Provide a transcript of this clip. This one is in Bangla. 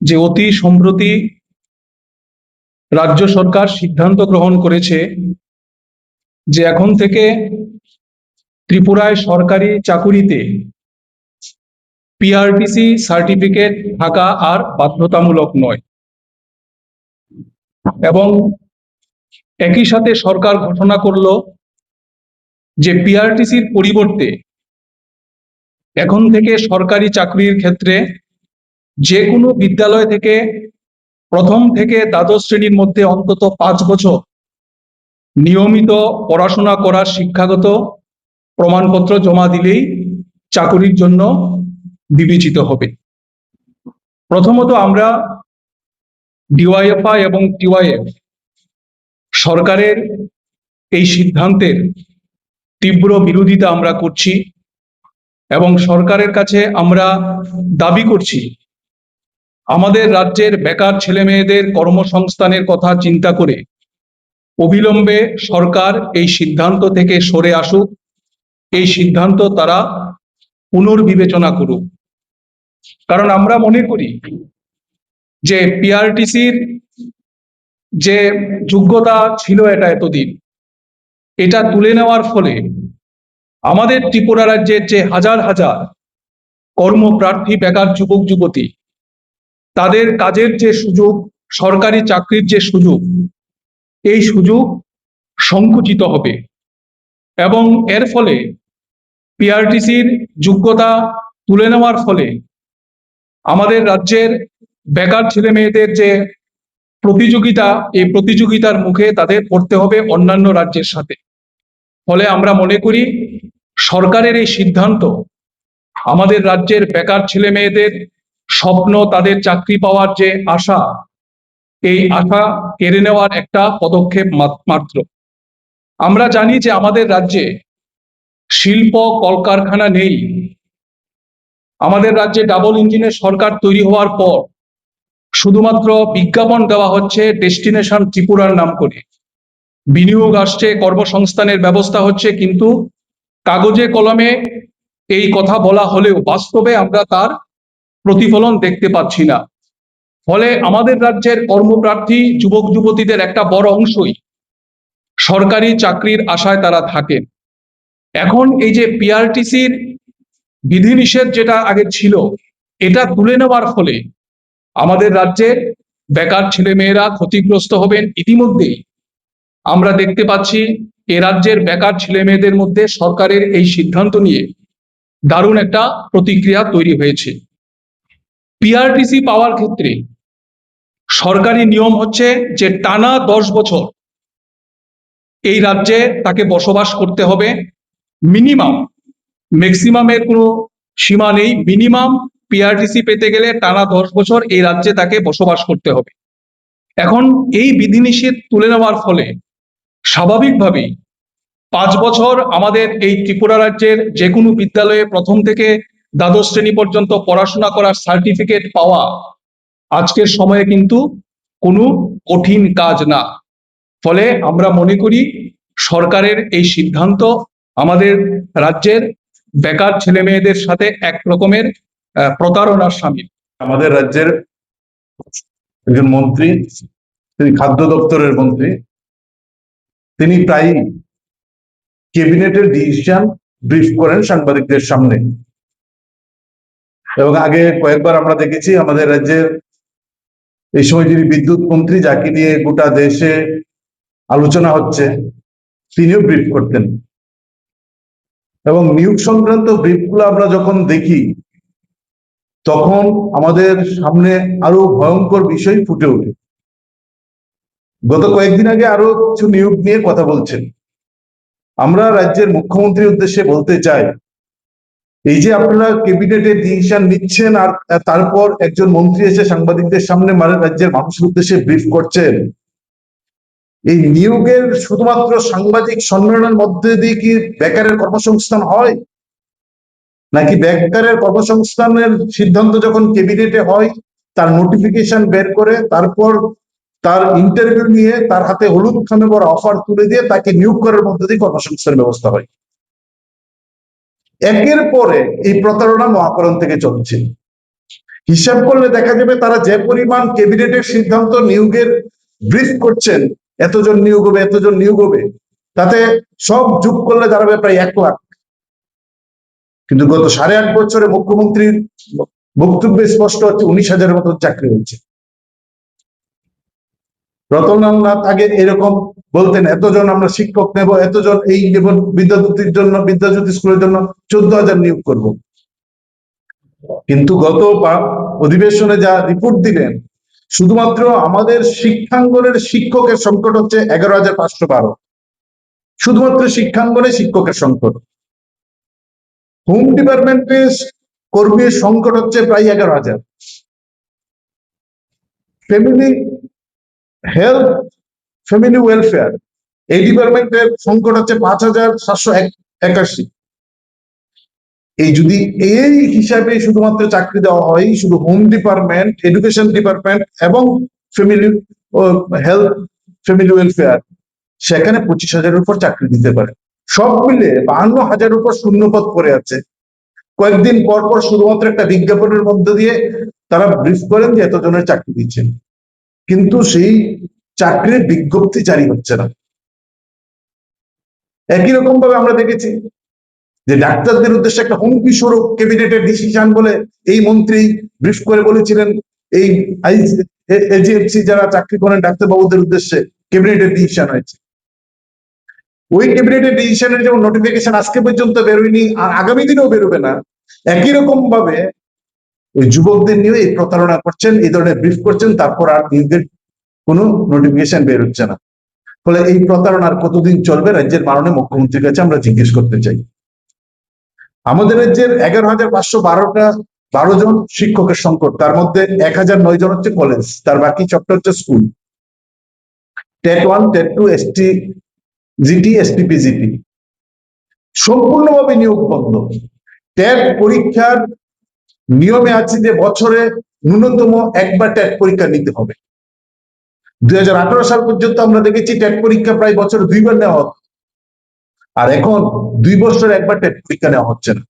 যে অতি সম্প্রতি রাজ্য সরকার সিদ্ধান্ত গ্রহণ করেছে যে এখন থেকে ত্রিপুরায় সরকারি চাকুরিতে পিআরটিসি সার্টিফিকেট থাকা আর বাধ্যতামূলক নয়। এবং একই সাথে সরকার ঘোষণা করল যে পিআরটিসির পরিবর্তে এখন থেকে সরকারি চাকরির ক্ষেত্রে যে কোনো বিদ্যালয় থেকে প্রথম থেকে দ্বাদশ শ্রেণীর মধ্যে অন্তত 5 বছর নিয়মিত পড়াশোনা করার শিক্ষাগত প্রমাণপত্র জমা দিলেই চাকরির জন্য বিবেচিত হবে। প্রথমত আমরা ডিওয়াইএফআই এবং টিওয়াইএফ সরকারের এই সিদ্ধান্তের তীব্র বিরোধিতা আমরা করছি এবং সরকারের কাছে আমরা দাবি করছি আমাদের রাজ্যের বেকার ছেলেমেয়েদের কর্মসংস্থানের কথা চিন্তা করে অবিলম্বে সরকার এই সিদ্ধান্ত থেকে সরে আসুক, এই সিদ্ধান্ত তারা পুনর্বিবেচনা করুক। কারণ আমরা মনে করি যে পিআরটিসির যে যোগ্যতা ছিল এটা এতদিন, এটা তুলে নেওয়ার ফলে আমাদের ত্রিপুরা রাজ্যের যে হাজার হাজার কর্মপ্রার্থী বেকার যুবক যুবতী, তাদের কাজের যে সুযোগ, সরকারি চাকরির যে সুযোগ, এই সুযোগ সংকুচিত হবে এবং এর ফলে পিআরটিসির যোগ্যতা তুলে নেওয়ার ফলে আমাদের রাজ্যের বেকার ছেলে মেয়েদের যে প্রতিযোগিতা, এই প্রতিযোগিতার মুখে তাদের পড়তে হবে অন্যান্য রাজ্যের সাথে। ফলে আমরা মনে করি সরকারের এই সিদ্ধান্ত আমাদের রাজ্যের বেকার ছেলে মেয়েদের স্বপ্ন, তাদের চাকরি পাওয়ার যে আশা, এই আশা কেড়ে নেওয়ার একটা পদক্ষেপ মাত্র। আমরা জানি যে আমাদের রাজ্যে শিল্প কলকারখানা নেই। আমাদের রাজ্যে ডাবল ইঞ্জিনের সরকার তৈরি হওয়ার পর শুধুমাত্র বিজ্ঞাপন দেওয়া হচ্ছে ডেস্টিনেশন ত্রিপুরার নাম করে, বিনিয়োগ আসছে, কর্মসংস্থানের ব্যবস্থা হচ্ছে, কিন্তু কাগজে কলমে এই কথা বলা হলেও বাস্তবে আমরা তার প্রতিফলন দেখতে পাচ্ছি না। ফলে আমাদের রাজ্যের কর্মপ্রার্থী যুবক যুবতীদের একটা বড় অংশই সরকারি চাকরির আশায় তারা থাকেন। এখন এই যে পিআরটিসির বিধিনিষেধ যেটা আগে ছিল, এটা তুলে নেওয়ার ফলে আমাদের রাজ্যের বেকার ছেলে মেয়েরা ক্ষতিগ্রস্ত হবেন। ইতিমধ্যেই আমরা দেখতে পাচ্ছি এ রাজ্যের বেকার ছেলে মেয়েদের মধ্যে সরকারের এই সিদ্ধান্ত নিয়ে দারুণ একটা প্রতিক্রিয়া তৈরি হয়েছে। পিআরটিসি পাওয়ার ক্ষেত্রে সরকারি নিয়ম হচ্ছে যে টানা 10 বছর এই রাজ্যে তাকে বসবাস করতে হবে। মিনিমাম, ম্যাক্সিমামের কোনো সীমা নেই, মিনিমাম পিআরটিসি পেতে গেলে টানা 10 বছর এই রাজ্যে তাকে বসবাস করতে হবে। এখন এই বিধিনিষেধ তুলে নেওয়ার ফলে স্বাভাবিকভাবেই 5 বছর আমাদের এই ত্রিপুরা রাজ্যের যে কোনো বিদ্যালয়ে প্রথম থেকে দ্বাদশ শ্রেণী পর্যন্ত পড়াশোনা করার সার্টিফিকেট পাওয়া আজকের সময়ে কিন্তু কোনো কঠিন কাজ না। ফলে আমরা মনে করি সরকারের এই সিদ্ধান্ত আমাদের রাজ্যের বেকার ছেলে মেয়েদের সাথে এক রকমের প্রতারণার শামিল। আমাদের রাজ্যের একজন মন্ত্রী, তিনি খাদ্য দপ্তরের মন্ত্রী, তিনি প্রায় ক্যাবিনেটের ডিসিশন ব্রিফ করেন সাংবাদিকদের সামনে। এবং আগে কয়েকবার আমরা দেখেছি আমাদের রাজ্যের এই সময় যিনি বিদ্যুৎ মন্ত্রী, যাকে নিয়ে গোটা দেশে আলোচনা হচ্ছে, তিনিও ব্রিফ করতেন। এবং নিয়োগ সংক্রান্ত ব্রিফগুলো আমরা যখন দেখি তখন আমাদের সামনে আরো ভয়ঙ্কর বিষয় ফুটে ওঠে। গত কয়েকদিন আগে আরো কিছু নিয়োগ নিয়ে কথা বলছেন। আমরা রাজ্যের মুখ্যমন্ত্রীর উদ্দেশ্যে বলতে চাই, এই যে আপনারা ক্যাবিনেটে ডিসিশন নিচ্ছেন আর তারপর একজন মন্ত্রী এসে সাংবাদিকদের সামনে রাজ্যের মানুষের উদ্দেশ্যে ব্রিফ করছেন, এই নিয়োগের শুধুমাত্র সাংবাদিক সম্মেলনের মধ্যে দিয়ে কি বেকারের কর্মসংস্থান হয়? নাকি বেকারের কর্মসংস্থানের সিদ্ধান্ত যখন ক্যাবিনেটে হয়, তার নোটিফিকেশন বের করে তারপর তার ইন্টারভিউ নিয়ে তার হাতে হলুদ খামে বড় অফার তুলে দিয়ে তাকে নিয়োগ করার মধ্যে দিয়ে কর্মসংস্থানের ব্যবস্থা হয়? একের পরে এই প্রতারণা মহাকরণ থেকে চলছে। হিসাব করলে দেখা যাবে তারা যে পরিমাণ ক্যাবিনেটের সিদ্ধান্ত নিয়োগের ব্রিফ করছেন, এতজন নিয়োগ হবে, এতজন নিয়োগ হবে, তাতে সব যোগ করলে দাঁড়াবে প্রায় 1 লাখ। কিন্তু গত 8.5 বছরে মুখ্যমন্ত্রীর বক্তব্যে স্পষ্ট হচ্ছে 19,000-এর মতো চাকরি হয়েছে। রতনলাল নাথ আগে এরকম বলতেন, এতজন আমরা শিক্ষক নেব, এতজন এই নেব, বিদ্যাজ্যোতির জন্য, বিদ্যাজ্যোতি স্কুলের জন্য 14,000 নিয়োগ করব। কিন্তু গত অধিবেশনে যা রিপোর্ট দিলেন, শুধুমাত্র আমাদের শিক্ষাঙ্গনের শিক্ষকের সংকট হচ্ছে 11,512, শুধুমাত্র শিক্ষাঙ্গনে শিক্ষকের সংকট। হোম ডিপার্টমেন্টের কর্মীর সংকট হচ্ছে প্রায় 11,000। ফ্যামিলি হেলথ, ফ্যামিলি ওয়েলফেয়ার, এই ডিপার্টমেন্টের সংকট হচ্ছে 5,781। এই যদি এই হিসাবে শুধুমাত্র চাকরি দেওয়া হয়, শুধু হোম ডিপার্টমেন্ট, এডুকেশন ডিপার্টমেন্ট এবং ফ্যামিলি হেলথ, ফ্যামিলি ওয়েলফেয়ার, সেখানে 25,000-এর উপর চাকরি দিতে পারে। সব মিলে 52,000-এর উপর শূন্যপদ পড়ে আছে। কয়েকদিন পর পর শুধুমাত্র একটা বিজ্ঞাপনের মধ্য দিয়ে তারা ব্রিফ করেন যে এতজনের চাকরি দিচ্ছেন, কিন্তু সেই চাকরির বিজ্ঞপ্তি জারি হচ্ছে না। একই রকম ভাবে আমরা দেখেছি যে ডাক্তারদের উদ্দেশ্যে একটা হুমকি স্বরূপ ক্যাবিনেটের ডিসিশন বলে এই মন্ত্রী ব্রিফ করে বলেছিলেন, এই এজিএফসি যারা চাকরি করেন ডাক্তারবাবুদের উদ্দেশ্যে ক্যাবিনেটের ডিসিশন হয়েছে। ওই ক্যাবিনেটের ডিসিশনের যেমন নোটিফিকেশন আজকে পর্যন্ত বেরোয়নি, আর আগামী দিনেও বেরোবে না, একই রকম ভাবে ওই যুবকদের নিয়ে এই প্রতারণা করছেন, এই ধরনের ব্রিফ করছেন, তারপর আর নিয়োগের কোনো নোটিফিকেশন বেরোচ্ছে না। ফলে এই প্রতারণার কতদিন চলবে, রাজ্যের মাননীয় মুখ্যমন্ত্রীর কাছে আমরা জিজ্ঞেস করতে চাই। আমাদের রাজ্যের 11,512 জন শিক্ষকের সংকট, তার মধ্যে 1,009 জন হচ্ছে কলেজ, তার বাকি সবটা হচ্ছে school. TET 1, TET 2, ST GT, STPGT সম্পূর্ণভাবে নিয়োগ বন্ধ। টেট পরীক্ষার নিয়মে আছে যে বছরে ন্যূনতম একবার টেট পরীক্ষা নিতে হবে। 2018 সাল পর্যন্ত আমরা দেখেছি টেট পরীক্ষা প্রায় বছরে 2বার নেওয়া হতো, আর এখন 2 বছরে একবার টেট পরীক্ষা নেওয়া হচ্ছে না।